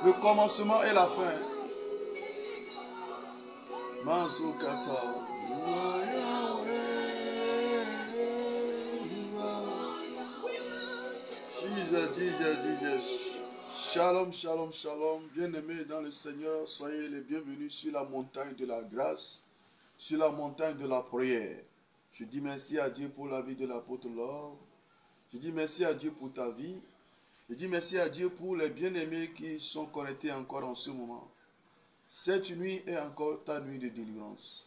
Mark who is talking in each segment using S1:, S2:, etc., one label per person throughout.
S1: Le commencement et la fin. Manzukata. Jesus. Shalom, shalom, shalom. Bien-aimés dans le Seigneur, soyez les bienvenus sur la montagne de la grâce, sur la montagne de la prière. Je dis merci à Dieu pour la vie de l'apôtre Laure. Je dis merci à Dieu pour ta vie. Je dis merci à Dieu pour les bien-aimés qui sont connectés encore en ce moment. Cette nuit est encore ta nuit de délivrance.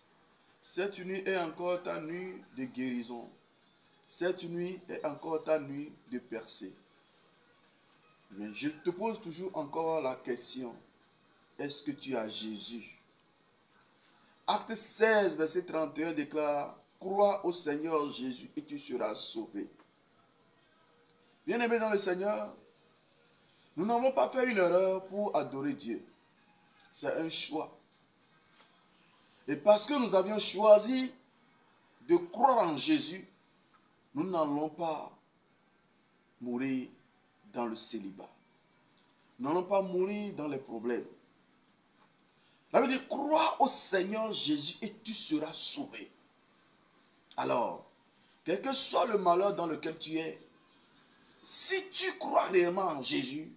S1: Cette nuit est encore ta nuit de guérison. Cette nuit est encore ta nuit de percée. Mais je te pose toujours encore la question. Est-ce que tu as Jésus? Acte 16, verset 31 déclare: crois au Seigneur Jésus et tu seras sauvé. Bien-aimés dans le Seigneur, nous n'avons pas fait une erreur pour adorer Dieu. C'est un choix. Et parce que nous avions choisi de croire en Jésus, nous n'allons pas mourir dans le célibat. Nous n'allons pas mourir dans les problèmes. La Bible dit: crois au Seigneur Jésus et tu seras sauvé. Alors, quel que soit le malheur dans lequel tu es, si tu crois réellement en Jésus,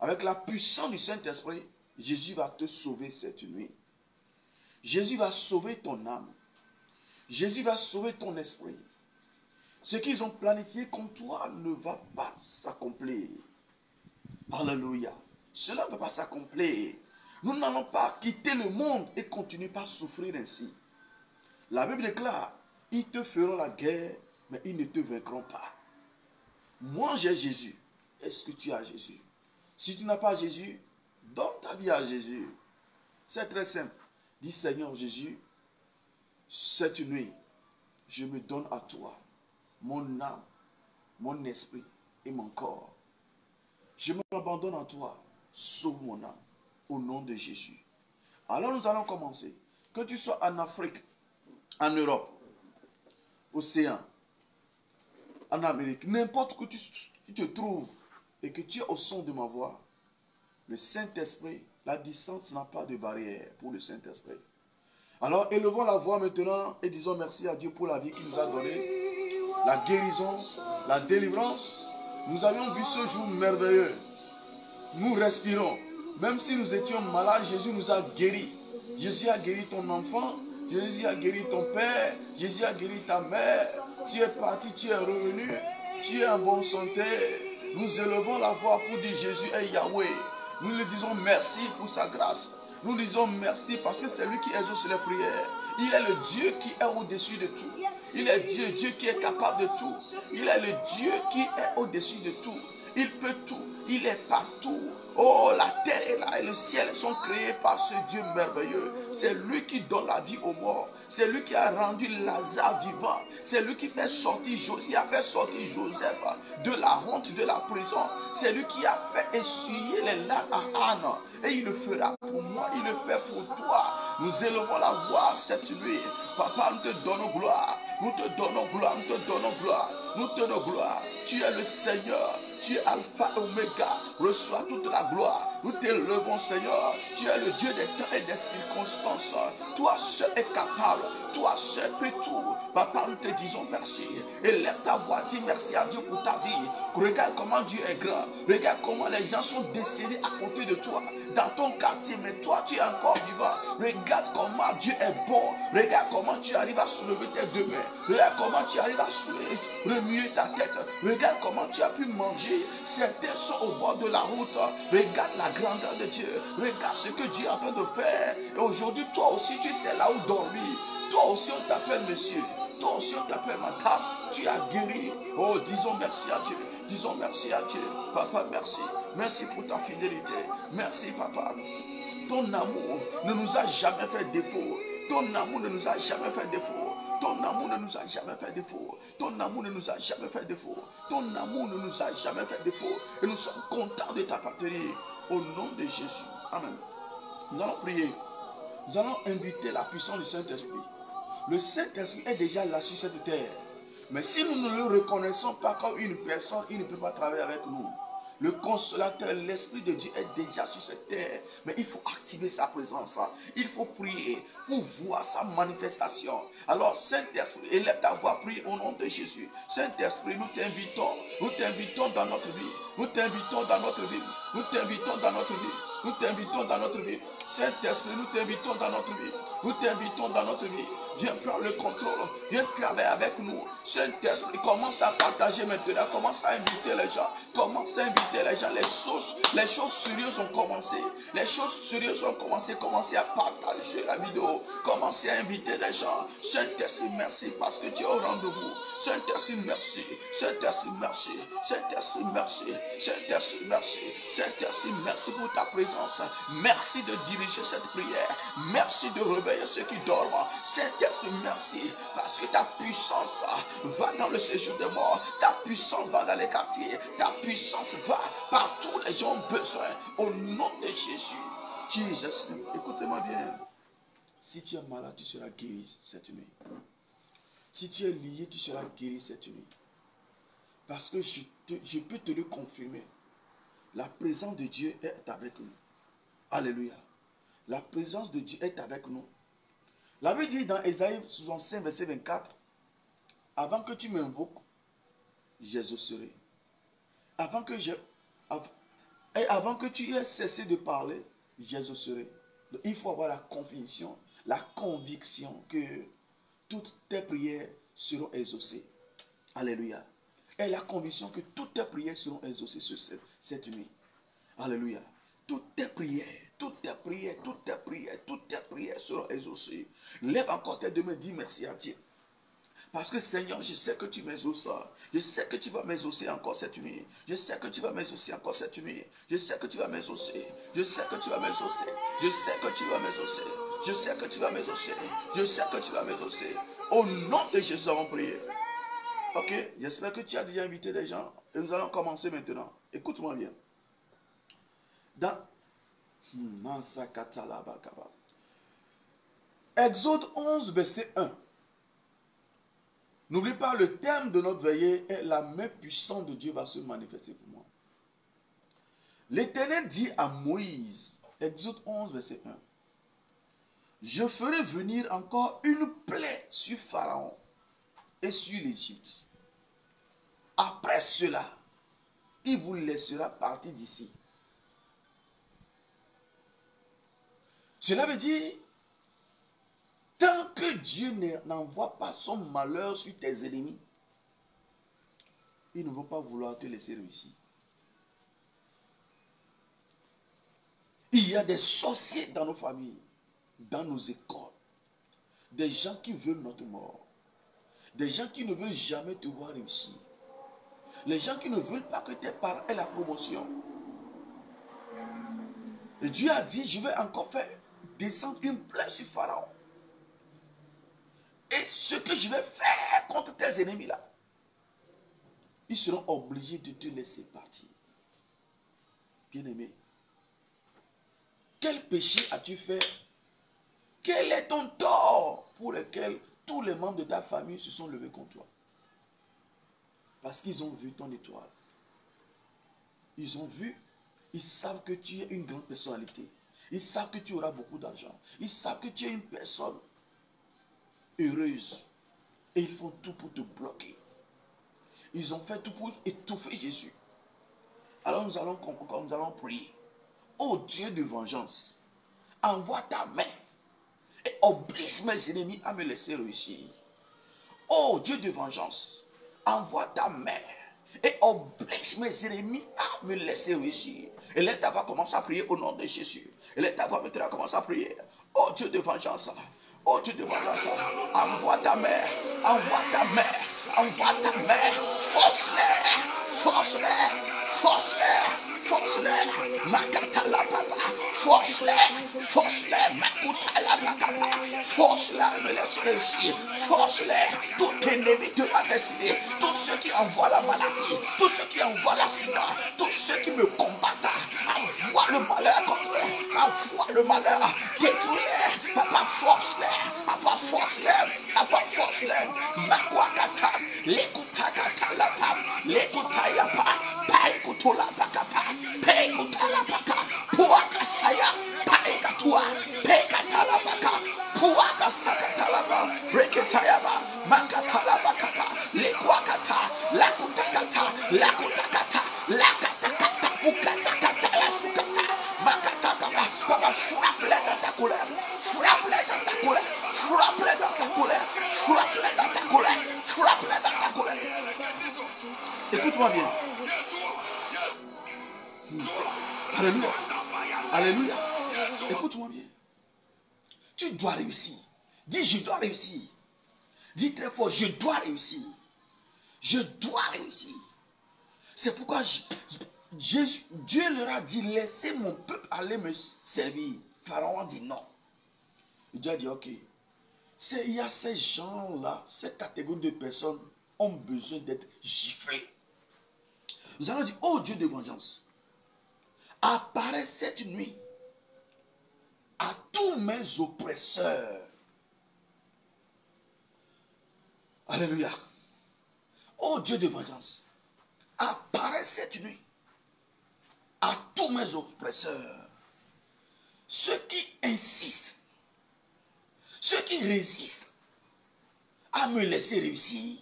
S1: avec la puissance du Saint-Esprit, Jésus va te sauver cette nuit. Jésus va sauver ton âme. Jésus va sauver ton esprit. Ce qu'ils ont planifié contre toi ne va pas s'accomplir. Alléluia. Cela ne va pas s'accomplir. Nous n'allons pas quitter le monde et continuer par souffrir ainsi. La Bible déclare: ils te feront la guerre, mais ils ne te vaincront pas. Moi, j'ai Jésus. Est-ce que tu as Jésus? Si tu n'as pas Jésus, donne ta vie à Jésus. C'est très simple. Dis: Seigneur Jésus, cette nuit, je me donne à toi, mon âme, mon esprit et mon corps. Je m'abandonne à toi. Sauve mon âme. Au nom de Jésus. Alors nous allons commencer. Que tu sois en Afrique, en Europe, Océan, en Amérique, n'importe où tu te trouves et que tu es au son de ma voix, le Saint-Esprit, la distance n'a pas de barrière pour le Saint-Esprit. Alors élevons la voix maintenant et disons merci à Dieu pour la vie qu'il nous a donnée, la guérison, la délivrance. Nous avions vu ce jour merveilleux. Nous respirons. Même si nous étions malades, Jésus nous a guéris. Jésus a guéri ton enfant. Jésus a guéri ton père. Jésus a guéri ta mère. Tu es parti, tu es revenu. Tu es en bonne santé. Nous élevons la voix pour dire: Jésus est Yahweh. Nous lui disons merci pour sa grâce. Nous disons merci parce que c'est lui qui exauce les prières. Il est le Dieu qui est au-dessus de tout. Il est Dieu qui est capable de tout. Il est le Dieu qui est au-dessus de tout. Il peut tout. Il est partout. Oh, la terre est là et le ciel sont créés par ce Dieu merveilleux. C'est lui qui donne la vie aux morts. C'est lui qui a rendu Lazare vivant. C'est lui qui fait sortir Joseph, de la honte de la prison. C'est lui qui a fait essuyer les larmes à Anne. Et il le fera pour moi, il le fait pour toi. Nous élevons la voix cette nuit. Papa, nous te donnons gloire. Nous te donnons gloire, nous te donnons gloire. Nous te donnons gloire. Tu es le Seigneur. Tu es Alpha et Oméga. Reçois toute la gloire. Nous t'élevons, Seigneur. Tu es le Dieu des temps et des circonstances. Toi seul es capable. Toi seul peux tout. Papa, nous te disons merci. Élève ta voix. Dis merci à Dieu pour ta vie. Regarde comment Dieu est grand. Regarde comment les gens sont décédés à côté de toi. Dans ton quartier, mais toi, tu es encore vivant. Regarde comment Dieu est bon. Regarde comment tu arrives à soulever tes deux mains. Regarde comment tu arrives à remuer ta tête. Regarde comment tu as pu manger. Certains sont au bord de la route. Regarde la grandeur de Dieu. Regarde ce que Dieu est en train de faire. Et aujourd'hui, toi aussi, tu sais là où dormir. Toi aussi, on t'appelle monsieur. Toi aussi, on t'appelle madame. Tu as guéri. Oh, disons merci à Dieu. Disons merci à Dieu. Papa, merci. Merci pour ta fidélité. Merci, papa. Ton amour ne nous a jamais fait défaut. Ton amour ne nous a jamais fait défaut. Ton amour ne nous a jamais fait défaut. Ton amour ne nous a jamais fait défaut. Ton amour ne nous a jamais fait défaut. Et nous sommes contents de t'appartenir. Au nom de Jésus. Amen. Nous allons prier. Nous allons inviter la puissance du Saint-Esprit. Le Saint-Esprit est déjà là sur cette terre. Mais si nous ne le reconnaissons pas comme une personne, il ne peut pas travailler avec nous. Le consolateur, l'Esprit de Dieu est déjà sur cette terre. Mais il faut activer sa présence. Il faut prier pour voir sa manifestation. Alors, Saint-Esprit, élève ta voix, prie au nom de Jésus. Saint-Esprit, nous t'invitons dans notre vie. Nous t'invitons dans notre vie. Nous t'invitons dans notre vie. Nous t'invitons dans notre vie. Saint-Esprit, nous t'invitons dans notre vie. Nous t'invitons dans notre vie. Viens prendre le contrôle. Viens travailler avec nous. Saint-Esprit, commence à partager maintenant. Commence à inviter les gens. Commence à inviter les gens. Les choses sérieuses ont commencé. Les choses sérieuses ont commencé. Commencez à partager la vidéo. Commencez à inviter les gens. Saint-Esprit, merci parce que tu es au rendez-vous. Saint-Esprit, merci. Saint-Esprit, merci. Saint-Esprit, merci. Saint-Esprit, merci. Saint-Esprit, merci pour ta présence. Merci de diriger cette prière. Merci de réveiller ceux qui dorment. Saint-Esprit, merci parce que ta puissance va dans le séjour des morts. Ta puissance va dans les quartiers. Ta puissance va partout où les gens ont besoin. Au nom de Jésus. Jesus. Écoutez-moi bien. Si tu es malade, tu seras guéri cette nuit. Si tu es lié, tu seras guéri cette nuit. Parce que je peux te le confirmer. La présence de Dieu est avec nous. Alléluia. La présence de Dieu est avec nous. La Bible dit dans Ésaïe 65, verset 24, avant que tu m'invoques, j'exaucerai. Avant que tu aies cessé de parler, j'exaucerai. Il faut avoir la conviction que toutes tes prières seront exaucées. Alléluia. Et la conviction que toutes tes prières seront exaucées cette nuit. Alléluia. Toutes tes prières seront exaucées. Lève encore tes deux mains, dis merci à Dieu. Parce que Seigneur, je sais que tu m'exauces. Je sais que tu vas m'exaucer encore cette nuit. Je sais que tu vas m'exaucer encore cette nuit. Je sais que tu vas m'exaucer. Je sais que tu vas m'exaucer. Je sais que tu vas m'exaucer. Je sais que tu vas m'exaucer. Je sais que tu vas m'exaucer. Au nom de Jésus, nous avons prié. Ok, j'espère que tu as déjà invité des gens. Et nous allons commencer maintenant. Écoute-moi bien. Dans Exode 11, verset 1. N'oublie pas, le thème de notre veillée est la main puissante de Dieu va se manifester pour moi. L'Éternel dit à Moïse, Exode 11, verset 1. Je ferai venir encore une plaie sur Pharaon et sur l'Égypte. Après cela, il vous laissera partir d'ici. Cela veut dire, tant que Dieu n'envoie pas son malheur sur tes ennemis, ils ne vont pas vouloir te laisser réussir. Il y a des sorciers dans nos familles, dans nos écoles, des gens qui veulent notre mort, des gens qui ne veulent jamais te voir réussir, les gens qui ne veulent pas que tes parents aient la promotion. Et Dieu a dit, je vais encore faire descendre une plaie sur Pharaon. Et ce que je vais faire contre tes ennemis là, ils seront obligés de te laisser partir. Bien-aimé, quel péché as-tu fait? Quel est ton tort pour lequel tous les membres de ta famille se sont levés contre toi? Parce qu'ils ont vu ton étoile. Ils ont vu, ils savent que tu es une grande personnalité. Ils savent que tu auras beaucoup d'argent. Ils savent que tu es une personne heureuse. Et ils font tout pour te bloquer. Ils ont fait tout pour étouffer Jésus. Alors nous allons prier. Oh Dieu de vengeance, envoie ta main et oblige mes ennemis à me laisser réussir. Oh Dieu de vengeance, envoie ta main et oblige mes ennemis à me laisser réussir. Et là, tu vas commencer à prier au nom de Jésus. Et là, tu vas maintenant commencer à prier. Oh Dieu de vengeance, oh Dieu de vengeance, envoie ta main, envoie ta main, envoie ta main, force-les, force-les, force-les, force-les, makata la papa, force-les, force-les, makata la papa, force-les, me laisse réussir, force-les, tout ennemi de ma destinée, tous ceux qui envoient la maladie, tous ceux qui envoient l'accident, tous ceux qui me combattent, envoie le malheur contre eux, envoie le malheur, détruis-les, papa force-les, papa force-les, papa force-les, makwakata, l'écoutakata la papa, l'écoutayapa, païkoutola pakapa, païkoutala paka, pouakasaya, païkatua, païkatala paka, pouakasakatalaba, reketayaba, makatalaba kapa, l'ékouakata, lakutakata, lakutakata, lakatakata, poukatakata, la sukata, makatakaba, papa frappe-les dans ta colère, frappe-les dans ta colère, frappe-les dans ta colère, frappe-les dans ta colère, frappe-les dans ta colère. Écoute-moi bien. Alléluia. Alléluia. Écoute-moi bien. Tu dois réussir. Dis, je dois réussir. Dis très fort, je dois réussir. Je dois réussir. C'est pourquoi Dieu leur a dit, laissez mon peuple aller me servir. Pharaon a dit non. Dieu a dit, ok. Il y a ces gens-là, cette catégorie de personnes ont besoin d'être giflés. Nous allons dire, oh Dieu de vengeance, apparaît cette nuit à tous mes oppresseurs. Alléluia. Oh Dieu de vengeance, apparaît cette nuit à tous mes oppresseurs. Ceux qui insistent, ceux qui résistent à me laisser réussir,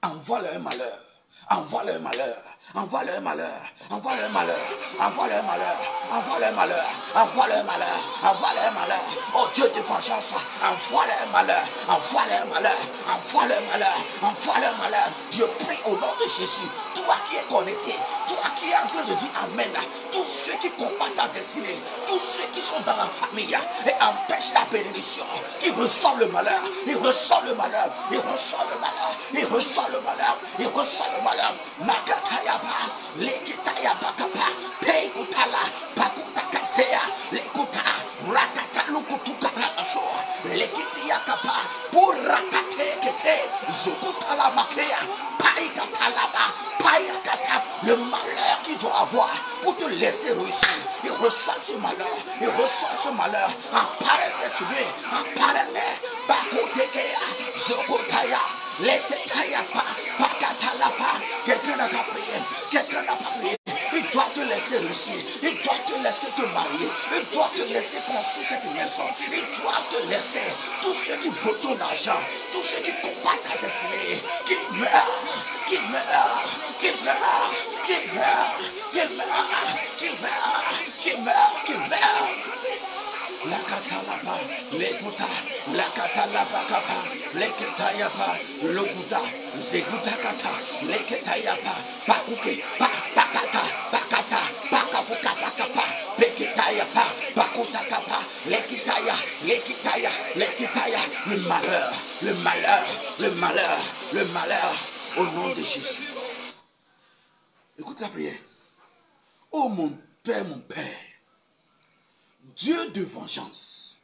S1: envoie leur malheur, envoie leur malheur, envoie leur malheur, envoie leur malheur, envoie leur malheur, envoie leur malheur, envoie leur malheur, envoie leur malheur. Oh Dieu de vengeance, envoie leur malheur, envoie leur malheur, envoie leur malheur, envoie leur malheur. Je prie au nom de Jésus, toi qui es connecté, toi qui es en train de dire Amen, tous ceux qui combattent ta destinée, tous ceux qui sont dans la famille et empêchent ta bénédiction, qui reçoivent le malheur, ils reçoivent le malheur, ils reçoivent le malheur, ils reçoivent le malheur, ils reçoivent le malheur. Makatayaba, lekitayaba kapa, peikutala, pakutakasea, lekuta, rakata lukutuka namaso, lekitiya kapa, purakate kete, zukutala makea, paikatalaba, paikata, le malheur qu'il doit avoir pour te laisser réussir. Il reçoit ce malheur, il reçoit ce malheur. Apparaît cette nuit, apparaît-les, pakutekea, zukutaya, lekitaya pa, pakatalapa. Quelqu'un n'a pas prié, quelqu'un n'a pas prié. Il doit te laisser réussir, il doit te laisser te marier, il doit te laisser construire cette maison, il doit te laisser tous ceux qui veulent ton argent, tous ceux qui combattent ta destinée, qu'ils meurent, qu'ils meurent, qu'ils meurent, qu'ils meurent, qu'ils meurent, qu'ils meurent, qu'ils meurent, qu'ils meurent. La katalapa, l'écouta, la katalapa kapa, l'éketayapa, l'oguta, zegutakata, l'éketayapa, pakuke, pakata, pakata, pakapuka, pakapa, peketayapa, pakutakapa, l'ékitaya, l'ékitaya, l'ékitaya, le malheur, le malheur, le malheur, le malheur, au nom de Jésus. Écoute la prière. Oh mon Père, Dieu de vengeance,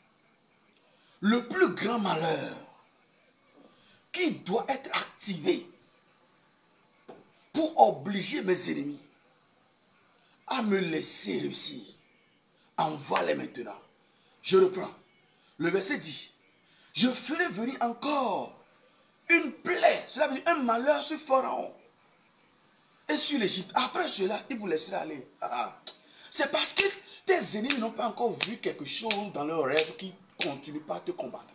S1: le plus grand malheur qui doit être activé pour obliger mes ennemis à me laisser réussir, envoie-les maintenant. Je reprends. Le verset dit, je ferai venir encore une plaie, cela veut dire un malheur sur Pharaon et sur l'Égypte. Après cela, il vous laissera aller. C'est parce que tes ennemis n'ont pas encore vu quelque chose dans leur rêve qui ne continue pas à te combattre.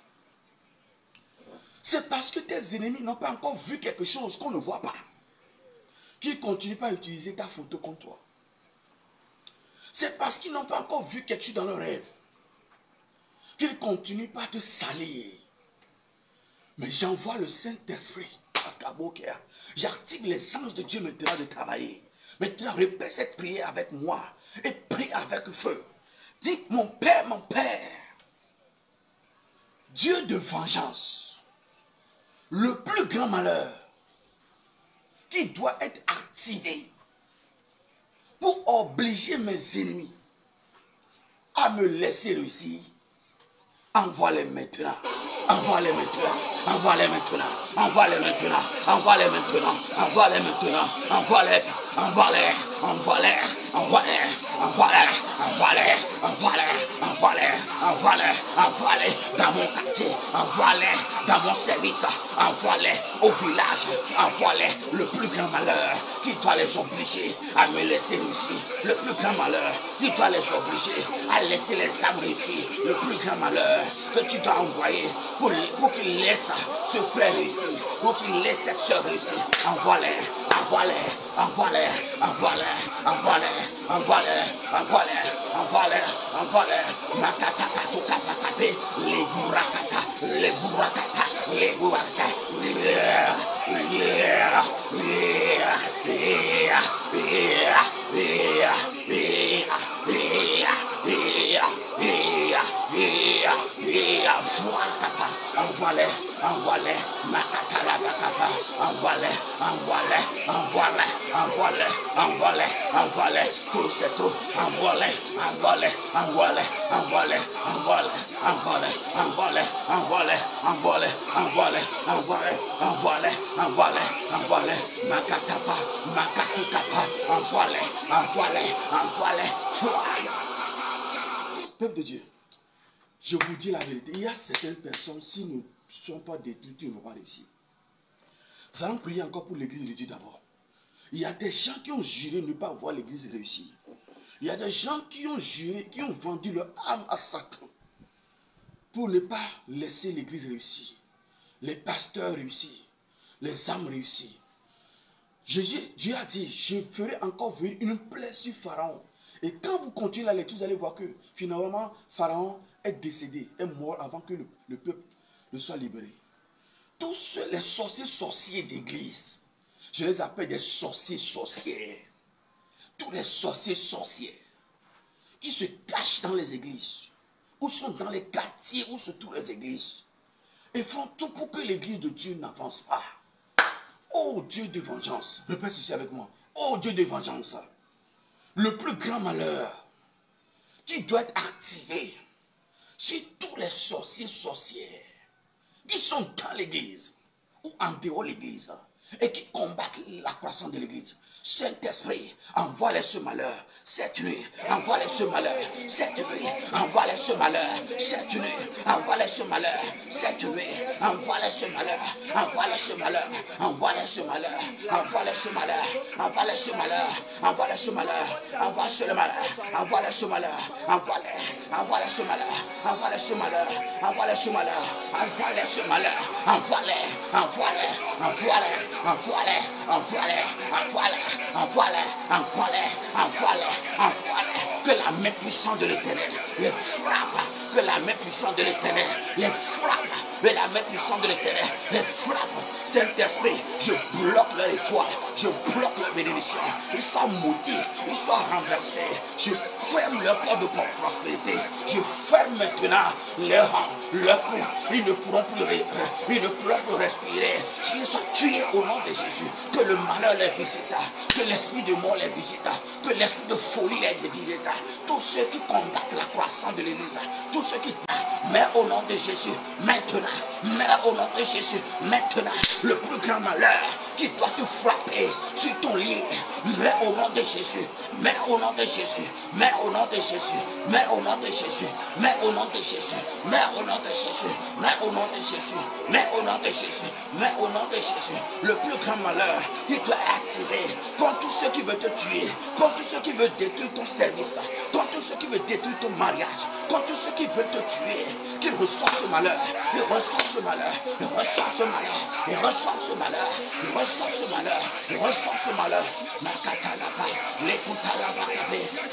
S1: C'est parce que tes ennemis n'ont pas encore vu quelque chose qu'on ne voit pas, qu'ils ne continuent pas à utiliser ta photo contre toi. C'est parce qu'ils n'ont pas encore vu quelque chose dans leur rêve, qu'ils ne continuent pas à te salir. Mais j'envoie le Saint-Esprit à Kabokea. J'active les anges de Dieu maintenant de travailler. Maintenant, répète cette prière avec moi et prie avec feu. Dis, mon Père, Dieu de vengeance, le plus grand malheur qui doit être activé pour obliger mes ennemis à me laisser réussir, envoie-les maintenant, envoie-les maintenant, envoie-les maintenant, envoie-les maintenant, envoie-les maintenant, envoie-les maintenant, envoie-les, envoie-les, envoie-les, envoie-les, envoie-les, envoie-les, envoie-les, envoie-les, envoie-les, envoie-les dans mon quartier, envoie-les dans mon service, envoie-les au village, envoie-les le plus grand malheur qui doit les obliger à me laisser réussir, le plus grand malheur qui doit les obliger à laisser les âmes réussir, le plus grand malheur que tu dois envoyer pour qu'il laisse ce frère réussir, pour qu'il laisse cette soeur réussir, envoie-les, envoie-les, envoie-les, envoie-les, envoie-les, envoie-les, envoie-les, envoie-les, envoie-les, makataka tukapakape, les burakata, les burakata, les burakata, envoie-les, envoie-les, makatalabakapa, envoie-les, envoie-les, envoie-les, envoie-les, envoie-les, envoie-les, tout c'est trop, envoie-les, envoie-les, envoie-les, envoie-les, envoie-les, envoie-les, envoie-les, envoie-les, envoie-les, envoie-les, envoie-les, envoie-les, envoie-les, envoie-les, makatapa, makatukapa, envoie-les, envoie-les, envoie-les. Peuple de Dieu, je vous dis la vérité, il y a certaines personnes, si nous ne sont pas détruites, ils ne vont pas réussir. Nous allons prier encore pour l'église de Dieu d'abord. Il y a des gens qui ont juré ne pas voir l'église réussir. Il y a des gens qui ont juré, qui ont vendu leur âme à Satan pour ne pas laisser l'église réussir. Les pasteurs réussir, les âmes réussir. Dieu a dit, je ferai encore venir une plaie sur Pharaon. Et quand vous continuez la lecture, vous allez voir que finalement, Pharaon est décédé, est mort avant que le peuple ne soit libéré. Tous les sorciers d'église, je les appelle des sorcières. Tous les sorcières qui se cachent dans les églises, ou sont dans les quartiers, ou se trouvent les églises, et font tout pour que l'église de Dieu n'avance pas. Oh Dieu de vengeance, répète ceci avec moi. Oh Dieu de vengeance, le plus grand malheur qui doit être activé sur tous les sorcières qui sont dans l'église ou en dehors de l'église et qui combattent la croissance de l'église. Saint-Esprit, envoie-les ce malheur cette nuit, envoie-les ce malheur cette nuit, envoie-les ce malheur cette nuit, envoie-les ce malheur cette nuit, envoie-les ce malheur, envoie-les ce malheur, envoie-les ce malheur, envoie-les ce malheur, envoie-les ce malheur, envoie-les ce malheur, envoie ce malheur, envoie-les ce malheur, envoie-les ce malheur, envoie-les ce malheur, envoie-les ce malheur, envoie-les ce malheur, envoie-les, envoie-les, envoie-les, envoie-les, envoie-les, envoie-les, envoie-les, envoie-les, envoie-les, envoie-les, que la main puissante de l'Éternel les frappe, que la main puissante de l'Éternel les frappe, et la main puissante de l'Éternel les frappe. Saint-Esprit, je bloque leur étoile, je bloque leur bénédiction. Ils sont maudits, ils sont renversés. Je ferme leur corps de prospérité. Je ferme maintenant leur hanche, leur cou. Ils ne pourront plus respirer. Ils sont tués au nom de Jésus. Que le malheur les visita, que l'esprit de mort les visita, que l'esprit de folie les visita. Tous ceux qui combattent la croissance de l'Église, tous ceux qui mais au nom de Jésus, maintenant, mais au nom de Jésus, maintenant, le plus grand malheur qui doit te frapper sur ton lit, mais au nom de Jésus, mais au nom de Jésus, mais au nom de Jésus, mais au nom de Jésus, mais au nom de Jésus, mais au nom de Jésus, mais au nom de Jésus, mais au nom de Jésus, mais au nom de Jésus, le plus grand malheur qui doit activer contre tous ceux qui veulent te tuer, contre tous ceux qui veulent détruire ton service, contre tous ceux qui veulent détruire ton mariage, contre tous ceux qui veulent te tuer. Qu'il ressent ce malheur, il ressent ce malheur, il ressent ce malheur, il ressent ce malheur, il ressent ce malheur, il ressent ce malheur. Makatalaba, l'écoutalaba,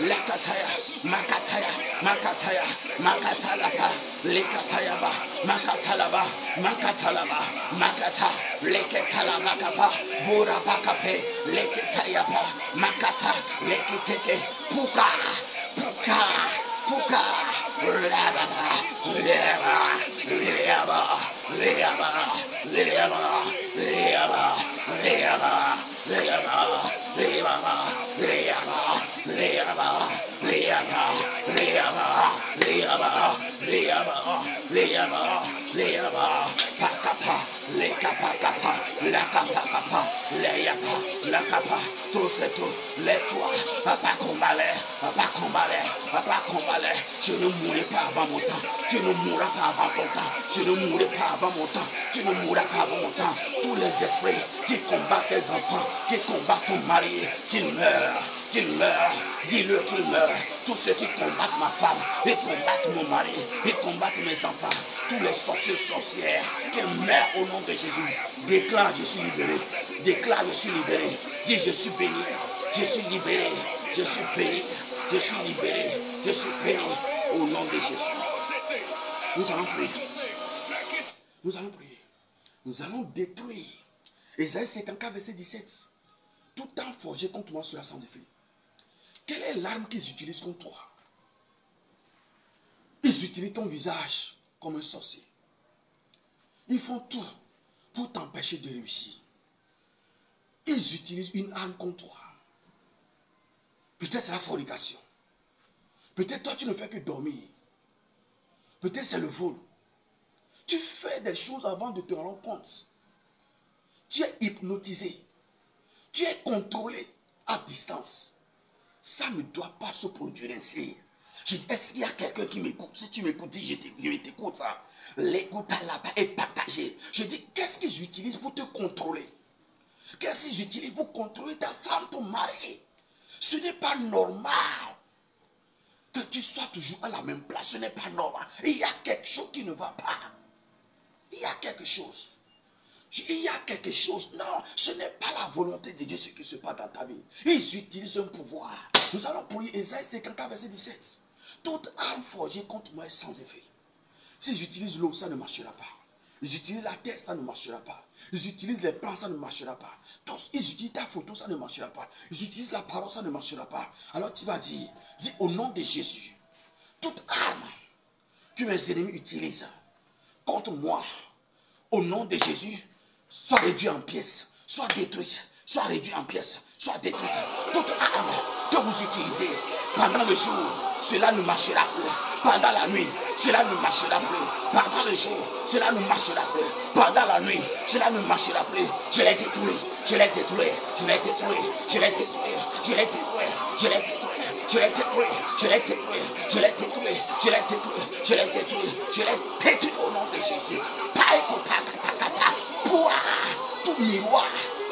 S1: la kataya, makataya, makataya, makatalaba, l'ékatayaba, makatalaba, makatalaba, makata, l'éketalaba kapa, burabakape, l'éketayaba, makata, l'éketeke, puka, puka, puka. Je ne mourrai pas avant mon temps. Tu ne mourras pas avant ton temps. Tu ne mourrai pas avant mon temps. Tu ne mourras pas avant mon temps. Tous les esprits qui combattent tes enfants, qui combattent ton mari, qu'ils meurent. Qu'il meure, dis-le qu'il meure. Tous ceux qui combattent ma femme, ils combattent mon mari, ils combattent mes enfants, tous les sorciers, sorcières, qu'ils meurent au nom de Jésus. Déclare, je suis libéré. Déclare, je suis libéré. Dis, je suis béni. Je suis libéré. Je suis béni. Je suis libéré. Je suis béni au nom de Jésus. Nous allons prier. Nous allons prier. Nous allons détruire. Ésaïe 54, verset 17. Tout temps forgé contre moi sera sans effet. Quelle est l'arme qu'ils utilisent contre toi? Ils utilisent ton visage comme un sorcier. Ils font tout pour t'empêcher de réussir. Ils utilisent une arme contre toi. Peut-être c'est la fornication. Peut-être toi tu ne fais que dormir. Peut-être c'est le vol. Tu fais des choses avant de te rendre compte. Tu es hypnotisé. Tu es contrôlé à distance. Ça ne doit pas se produire ainsi. Est-ce qu'il y a quelqu'un qui m'écoute? Si tu m'écoutes, dis je t'écoute ça. L'écoute là-bas est partagée. Je dis, qu'est-ce qu'ils utilisent pour te contrôler? Qu'est-ce qu'ils utilisent pour contrôler ta femme, ton mari? Ce n'est pas normal que tu sois toujours à la même place. Ce n'est pas normal. Il y a quelque chose qui ne va pas. Il y a quelque chose. Il y a quelque chose. Non, ce n'est pas la volonté de Dieu ce qui se passe dans ta vie. Ils utilisent un pouvoir. Nous allons prier Ésaïe 54, verset 17. Toute arme forgée contre moi est sans effet. S'ils utilisent l'eau, ça ne marchera pas. Ils utilisent la terre, ça ne marchera pas. Ils utilisent les plans, ça ne marchera pas. Tous, ils utilisent ta photo, ça ne marchera pas. Ils utilisent la parole, ça ne marchera pas. Alors tu vas dire, dis au nom de Jésus, toute arme que mes ennemis utilisent contre moi, au nom de Jésus, soit réduite en pièces, soit détruite, soit réduite en pièces, soit détruite. Toute arme que vous utilisez pendant le jour, cela ne marchera plus. Pendant la nuit, cela ne marchera plus. Pendant le jour, cela ne marchera plus. Pendant la nuit, cela ne marchera plus. Je l'ai détruit, je l'ai détruit, je l'ai détruit, je l'ai détruit, je l'ai détruit, je l'ai détruit. Je l'ai détruit, je l'ai détruit, je l'ai détruit, je l'ai détruit, je l'ai détruit, je l'ai détruit au nom de Jésus. Tout miroir,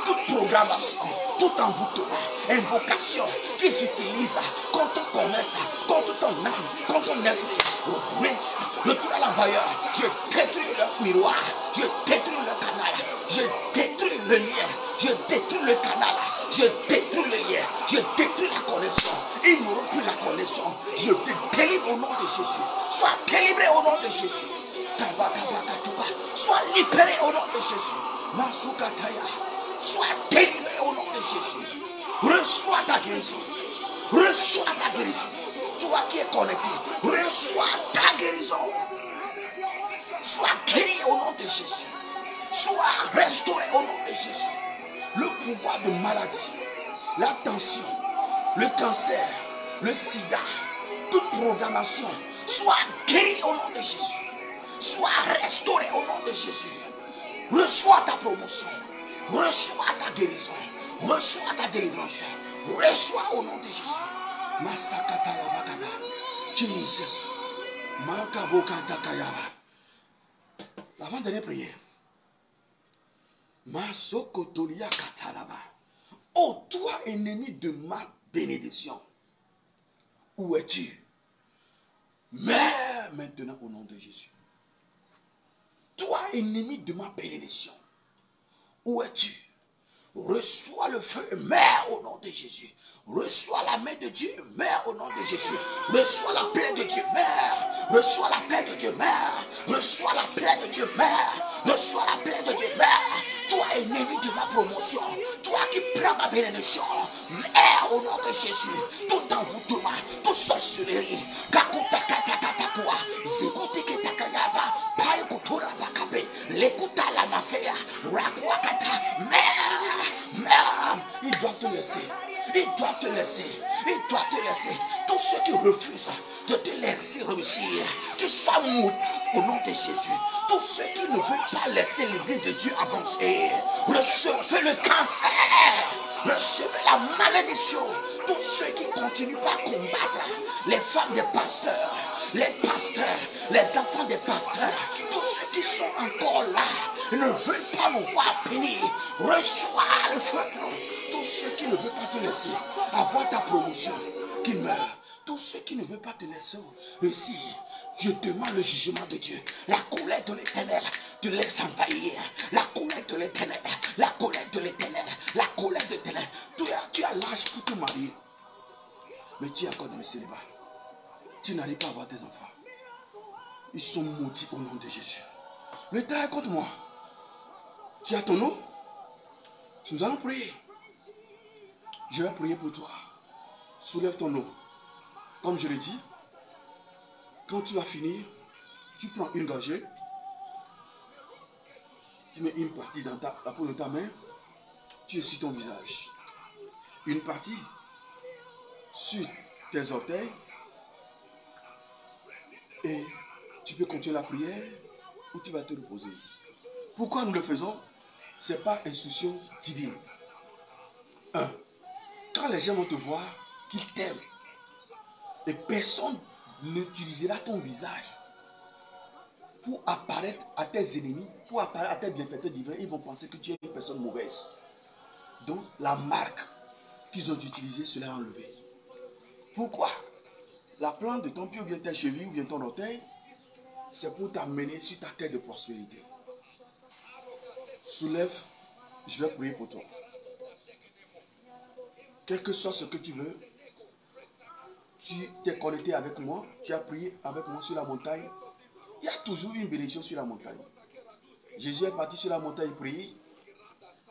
S1: toute programmation, tout envoûtement, invocation qu'ils utilisent contre ton commerce, contre ton âme, contre ton esprit, retour à l'envoyeur. Je détruis leur miroir, je détruis le canal, je détruis le lien, je détruis le canal, je détruis le lien, je détruis la connexion. Ils n'auront plus la connexion. Je te délivre au nom de Jésus. Sois délivré au nom de Jésus. Sois libéré au nom de Jésus. Masukataya. Sois délivré au nom de Jésus. Reçois ta guérison. Reçois ta guérison. Toi qui es connecté, reçois ta guérison. Sois guéri au nom de Jésus. Sois restauré au nom de Jésus. Le pouvoir de maladie, la tension, le cancer, le sida, toute programmation, sois guéri au nom de Jésus. Sois restauré au nom de Jésus. Reçois ta promotion. Reçois ta guérison. Reçois ta délivrance. Reçois au nom de Jésus. Masakata Labakaba. Jesus. Makaboka Takayaba. L'avant-dernière prière. Masokotolia Katalaba. Oh, toi, ennemi de ma bénédiction, où es-tu? Meurs maintenant au nom de Jésus. Toi, ennemi de ma bénédiction, où es-tu? Reçois le feu et meurs au nom de Jésus. Reçois la main de Dieu, meurs au nom de Jésus. Reçois la paix de Dieu, meurs. Reçois la paix de Dieu, meurs. Reçois la paix de Dieu, meurs. Reçois la paix de Dieu, meurs. Toi, ennemi de ma promotion, toi qui prends ma bénédiction, meurs au nom de Jésus. Tout envoûtement, toute sorcellerie, kakutakatakatakoua, zikutiktakayaba, païkoutourabakabe, l'écouta la masséa, rakwakata, meurs. Il doit te laisser. Il doit te laisser. Il doit te laisser. Tous ceux qui refusent de te laisser réussir, qui soient maudits au nom de Jésus. Tous ceux qui ne veulent pas laisser l'église de Dieu avancer, recevez le cancer, recevez la malédiction. Tous ceux qui continuent à combattre les femmes des pasteurs, les enfants des pasteurs, tous ceux qui sont encore là, ne veulent pas nous voir bénir, reçois le feu. Tous ceux qui ne veulent pas te laisser avoir ta promotion, qui meurent. Tous ceux qui ne veulent pas te laisser réussir, je demande le jugement de Dieu. La colère de l'Éternel te laisse envahir. La colère de l'Éternel, la colère de l'Éternel, la colère de l'Éternel. Tu as l'âge pour te marier, mais tu es encore dans le célibat. Tu n'arrives pas à avoir tes enfants. Ils sont maudits au nom de Jésus. L'État est contre moi. Tu as ton nom? Nous allons prier. Je vais prier pour toi. Soulève ton nom. Comme je l'ai dit, quand tu vas finir, tu prends une gorgée, tu mets une partie dans la peau de ta main, tu essuies ton visage. Une partie sur tes orteils et tu peux continuer la prière ou tu vas te reposer. Pourquoi nous le faisons? Ce n'est pas instruction divine. 1. Quand les gens vont te voir, qu'ils t'aiment, et personne n'utilisera ton visage pour apparaître à tes ennemis, pour apparaître à tes bienfaiteurs divins, ils vont penser que tu es une personne mauvaise. Donc, la marque qu'ils ont utilisée, cela est enlevé. Pourquoi? La plante de ton pied ou bien tes chevilles ou bien ton orteil, c'est pour t'amener sur ta terre de prospérité. Soulève, je vais prier pour toi. Quel que soit ce que tu veux, tu t'es connecté avec moi, tu as prié avec moi sur la montagne. Il y a toujours une bénédiction sur la montagne. Jésus est parti sur la montagne prier.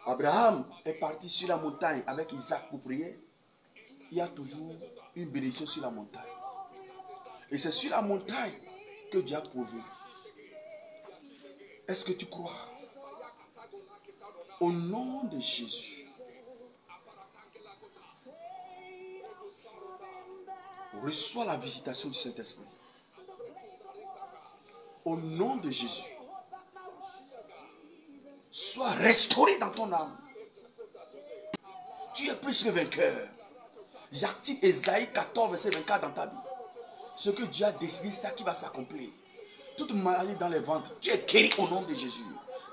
S1: Abraham est parti sur la montagne avec Isaac pour prier. Il y a toujours une bénédiction sur la montagne. Et c'est sur la montagne que Dieu a prouvé. Est-ce que tu crois? Au nom de Jésus, reçois la visitation du Saint-Esprit. Au nom de Jésus, sois restauré dans ton âme. Tu es plus que vainqueur. J'active Ésaïe 14, verset 24 dans ta vie. Ce que Dieu a décidé, c'est ça qui va s'accomplir. Toute maladie dans les ventres, tu es guéri au nom de Jésus.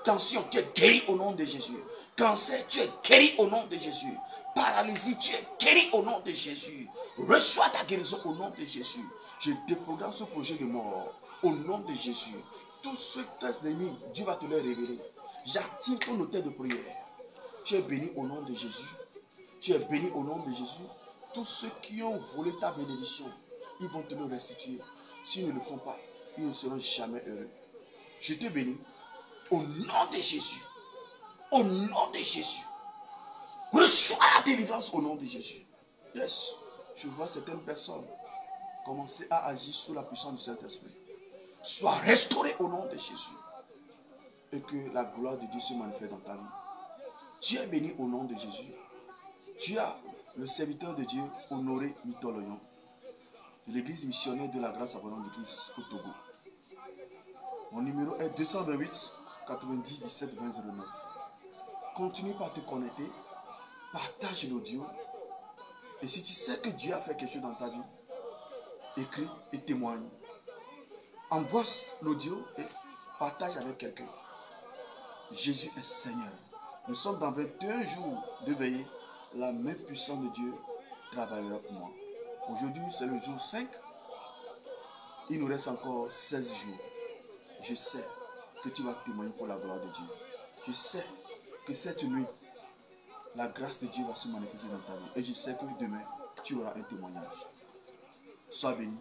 S1: Tension, tu es guéri au nom de Jésus. Cancer, tu es guéri au nom de Jésus. Paralysie, tu es guéri au nom de Jésus. Reçois ta guérison au nom de Jésus. Je déprogramme ce projet de mort au nom de Jésus. Tous ceux tes ennemis, Dieu va te les révéler. J'active ton hôtel de prière. Tu es béni au nom de Jésus. Tu es béni au nom de Jésus. Tous ceux qui ont volé ta bénédiction, ils vont te le restituer. S'ils ne le font pas, ils ne seront jamais heureux. Je te bénis Au nom de Jésus. Au nom de Jésus. Reçois la délivrance au nom de Jésus. Yes. Je vois certaines personnes commencer à agir sous la puissance du Saint-Esprit. Sois restauré au nom de Jésus. Et que la gloire de Dieu se manifeste dans ta vie. Tu es béni au nom de Jésus. Tu as le serviteur de Dieu, Honoré Mitoloyon, de l'église missionnaire de la grâce abondante de Christ au Togo. Mon numéro est 228 90 17 20 09. Continue par te connecter, partage l'audio. Et si tu sais que Dieu a fait quelque chose dans ta vie, écris et témoigne. Envoie l'audio et partage avec quelqu'un. Jésus est Seigneur. Nous sommes dans 21 jours de veillée. La main puissante de Dieu travaillera pour moi. Aujourd'hui, c'est le jour 5. Il nous reste encore 16 jours. Je sais que tu vas témoigner pour la gloire de Dieu. Je sais que cette nuit, la grâce de Dieu va se manifester dans ta vie. Et je sais que demain, tu auras un témoignage. Sois béni.